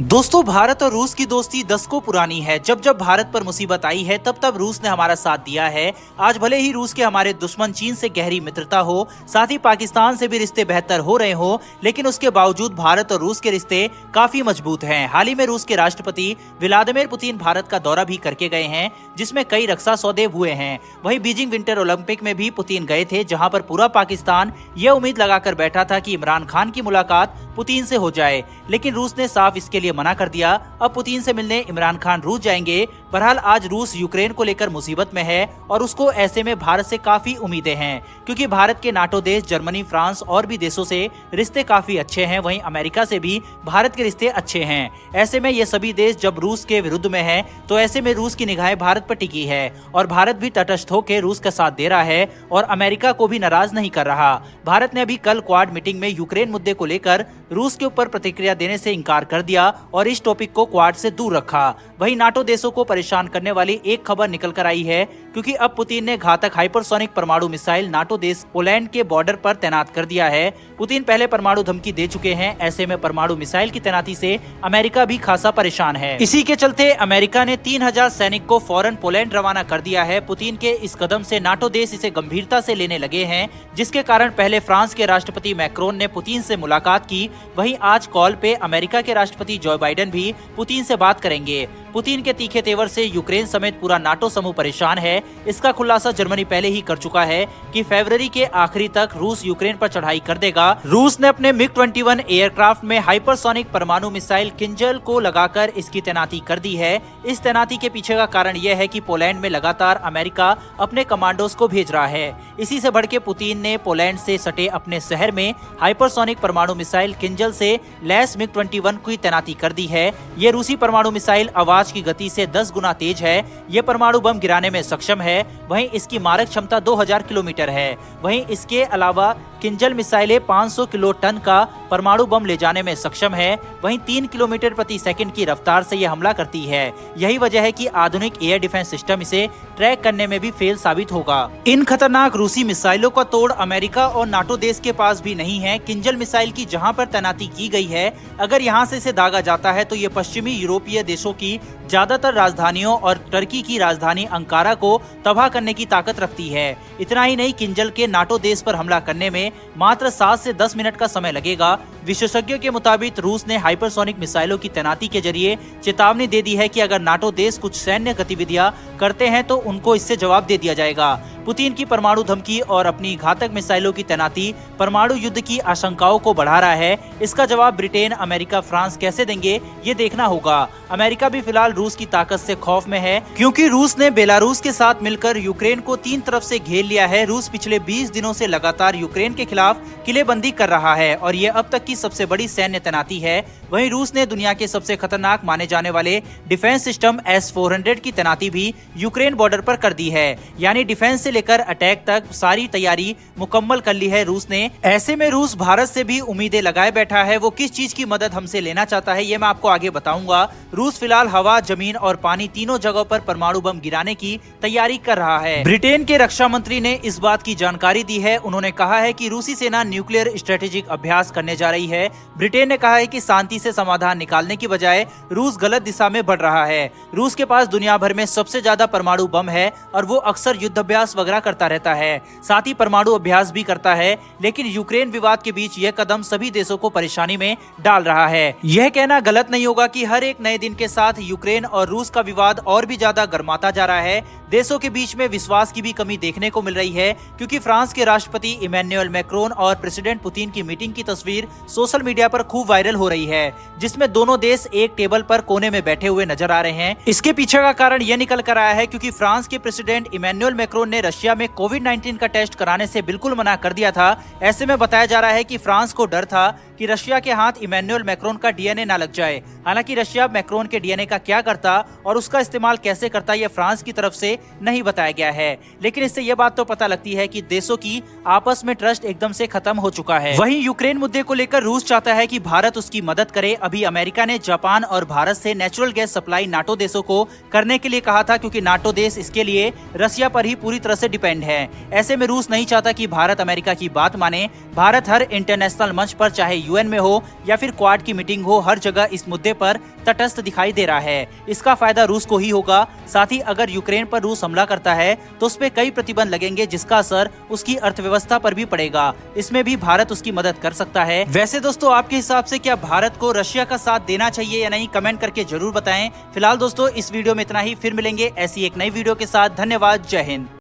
दोस्तों, भारत और रूस की दोस्ती दशकों पुरानी है। जब जब भारत पर मुसीबत आई है तब तब रूस ने हमारा साथ दिया है। आज भले ही रूस के हमारे दुश्मन चीन से गहरी मित्रता हो, साथ ही पाकिस्तान से भी रिश्ते बेहतर हो रहे हो, लेकिन उसके बावजूद भारत और रूस के रिश्ते काफी मजबूत हैं। हाल ही में रूस के राष्ट्रपति व्लादिमीर पुतिन भारत का दौरा भी करके गए हैं, जिसमें कई रक्षा सौदे हुए हैं। वहीं बीजिंग विंटर ओलंपिक में भी पुतिन गए थे, जहां पर पूरा पाकिस्तान ये उम्मीद लगाकर बैठा था कि इमरान खान की मुलाकात पुतिन से हो जाए, लेकिन रूस ने साफ इसके लिए मना कर दिया। अब पुतिन से मिलने इमरान खान रूस जाएंगे। बहरहाल आज रूस यूक्रेन को लेकर मुसीबत में है और उसको ऐसे में भारत से काफी उम्मीदें हैं, क्योंकि भारत के नाटो देश जर्मनी, फ्रांस और भी देशों से रिश्ते काफी अच्छे हैं। वहीं अमेरिका से भी भारत के रिश्ते अच्छे हैं। ऐसे में ये सभी देश जब रूस के विरुद्ध में है, तो ऐसे में रूस की निगाहें भारत पर टिकी है और भारत भी तटस्थ होकर रूस का साथ दे रहा है और अमेरिका को भी नाराज नहीं कर रहा। भारत ने अभी कल क्वाड मीटिंग में यूक्रेन मुद्दे को लेकर रूस के ऊपर प्रतिक्रिया देने से इनकार कर दिया और इस टॉपिक को क्वाड से दूर रखा। वहीं नाटो देशों को परेशान करने वाली एक खबर निकल कर आई है, क्योंकि अब पुतिन ने घातक हाइपरसोनिक परमाणु मिसाइल नाटो देश पोलैंड के बॉर्डर पर तैनात कर दिया है। पुतिन पहले परमाणु धमकी दे चुके हैं। ऐसे में परमाणु मिसाइल की तैनाती से अमेरिका भी खासा परेशान है। इसी के चलते अमेरिका ने 3000 सैनिक को फौरन पोलैंड रवाना कर दिया है। पुतिन के इस कदम से नाटो देश इसे गंभीरता से लेने लगे हैं, जिसके कारण पहले फ्रांस के राष्ट्रपति मैक्रोन ने पुतिन से मुलाकात की। वहीं आज कॉल पे अमेरिका के राष्ट्रपति जो बाइडेन भी पुतिन से बात करेंगे। पुतिन के तीखे तेवर से यूक्रेन समेत पूरा नाटो समूह परेशान है। इसका खुलासा जर्मनी पहले ही कर चुका है कि फरवरी के आखिरी तक रूस यूक्रेन पर चढ़ाई कर देगा। रूस ने अपने मिग-21 एयरक्राफ्ट में हाइपरसोनिक परमाणु मिसाइल किंजल को लगाकर इसकी तैनाती कर दी है। इस तैनाती के पीछे का कारण यह है कि पोलैंड में लगातार अमेरिका अपने कमांडोज को भेज रहा है। इसी से बढ़ के पुतिन ने पोलैंड से सटे अपने शहर में हाइपरसोनिक परमाणु मिसाइल किंजल से लैस मिग-21 की तैनाती कर दी है। ये रूसी परमाणु मिसाइल आवाज की गति से 10 गुना तेज है। ये परमाणु बम गिराने में सक्षम है। वहीं इसकी मारक क्षमता 2000 किलोमीटर है। वहीं इसके अलावा किंजल मिसाइलें 500 किलो टन का परमाणु बम ले जाने में सक्षम है। वहीं 3 किलोमीटर प्रति सेकंड की रफ्तार से यह हमला करती है। यही वजह है कि आधुनिक एयर डिफेंस सिस्टम इसे ट्रैक करने में भी फेल साबित होगा। इन खतरनाक रूसी मिसाइलों का तोड़ अमेरिका और नाटो देश के पास भी नहीं है। किंजल मिसाइल की जहां पर तैनाती की गई है, अगर यहां से इसे दागा जाता है तो ये पश्चिमी यूरोपीय देशों की ज्यादातर राजधानियों और टर्की की राजधानी अंकारा को तबाह करने की ताकत रखती है। इतना ही नहीं, किंजल के नाटो देश पर हमला करने में मात्र 7 से 10 मिनट का समय लगेगा। विशेषज्ञों के मुताबिक रूस ने हाइपरसोनिक मिसाइलों की तैनाती के जरिए चेतावनी दे दी है कि अगर नाटो देश कुछ सैन्य गतिविधियां करते हैं तो उनको इससे जवाब दे दिया जाएगा। पुतिन की परमाणु धमकी और अपनी घातक मिसाइलों की तैनाती परमाणु युद्ध की आशंकाओं को बढ़ा रहा है। इसका जवाब ब्रिटेन, अमेरिका, फ्रांस कैसे देंगे, ये देखना होगा। अमेरिका भी फिलहाल रूस की ताकत से खौफ में है, क्योंकि रूस ने बेलारूस के साथ मिलकर यूक्रेन को 3 तरफ से घेर लिया है। रूस पिछले 20 दिनों से लगातार यूक्रेन के खिलाफ किलेबंदी कर रहा है और ये अब तक की सबसे बड़ी सैन्य तैनाती है। वहीं रूस ने दुनिया के सबसे खतरनाक माने जाने वाले डिफेंस सिस्टम S-400 की तैनाती भी यूक्रेन बॉर्डर पर कर दी है। यानी डिफेंस से लेकर अटैक तक सारी तैयारी मुकम्मल कर ली है रूस ने। ऐसे में रूस भारत से भी उम्मीदें लगाए बैठा है। वो किस चीज की मदद हमसे लेना चाहता है, ये मैं आपको आगे बताऊंगा। रूस फिलहाल हवा, जमीन और पानी तीनों जगहों पर परमाणु बम गिराने की तैयारी कर रहा है। ब्रिटेन के रक्षा मंत्री ने इस बात की जानकारी दी है। उन्होंने कहा है कि रूसी सेना न्यूक्लियर स्ट्रेटेजिक अभ्यास करने जा रही है। ब्रिटेन ने कहा है कि शांति से समाधान निकालने की बजाय रूस गलत दिशा में बढ़ रहा है। रूस के पास दुनिया भर में सबसे ज्यादा परमाणु बम है और वो अक्सर युद्धाभ्यास वगैरह करता रहता है, साथ ही परमाणु अभ्यास भी करता है। लेकिन यूक्रेन विवाद के बीच यह कदम सभी देशों को परेशानी में डाल रहा है। यह कहना गलत नहीं होगा कि हर एक नए दिन के साथ यूक्रेन और रूस का विवाद और भी ज्यादा गर्माता जा रहा है। देशों के बीच में विश्वास की भी कमी देखने को मिल रही है, क्योंकि फ्रांस के राष्ट्रपति इमैनुअल मैक्रोन और प्रेसिडेंट पुतिन की मीटिंग की तस्वीर सोशल मीडिया पर खूब वायरल हो रही है, जिसमें दोनों देश एक टेबल पर कोने में बैठे हुए नजर आ रहे हैं। इसके पीछे का कारण यह निकल कर आया है क्योंकि फ्रांस के प्रेसिडेंट इमैनुअल मैक्रोन ने रशिया में कोविड-19 का टेस्ट कराने से बिल्कुल मना कर दिया था। ऐसे में बताया जा रहा है कि फ्रांस को डर था कि रशिया के हाथ इमैनुअल मैक्रोन का डीएनए ना लग जाए। हालांकि रशिया मैक्रोन के डीएनए का क्या करता और उसका इस्तेमाल कैसे करता, यह फ्रांस की तरफ से नहीं बताया गया है। लेकिन इससे यह बात तो पता लगती है कि देशों की आपस में ट्रस्ट एकदम से खत्म हो चुका है। वहीं यूक्रेन मुद्दे को लेकर रूस चाहता है कि भारत उसकी मदद करे। अभी अमेरिका ने जापान और भारत से नेचुरल गैस सप्लाई नाटो देशों को करने के लिए कहा था, क्योंकि नाटो देश इसके लिए रशिया पर ही पूरी तरह से डिपेंड है। ऐसे में रूस नहीं चाहता कि भारत अमेरिका की बात माने। भारत हर इंटरनेशनल मंच पर, चाहे यूएन में हो या फिर क्वाड की मीटिंग हो, हर जगह इस मुद्दे पर तटस्थ दिखाई दे रहा है। इसका फायदा रूस को ही होगा। साथ ही अगर यूक्रेन पर रूस हमला करता है तो उस पर कई प्रतिबंध लगेंगे, जिसका असर उसकी अर्थव्यवस्था पर भी पड़ेगा। इसमें भी भारत उसकी मदद कर सकता है। वैसे दोस्तों, आपके हिसाब से क्या भारत को रशिया का साथ देना चाहिए या नहीं, कमेंट करके जरूर बताएं। फिलहाल दोस्तों, इस वीडियो में इतना ही। फिर मिलेंगे ऐसी एक नई वीडियो के साथ। धन्यवाद। जय हिंद।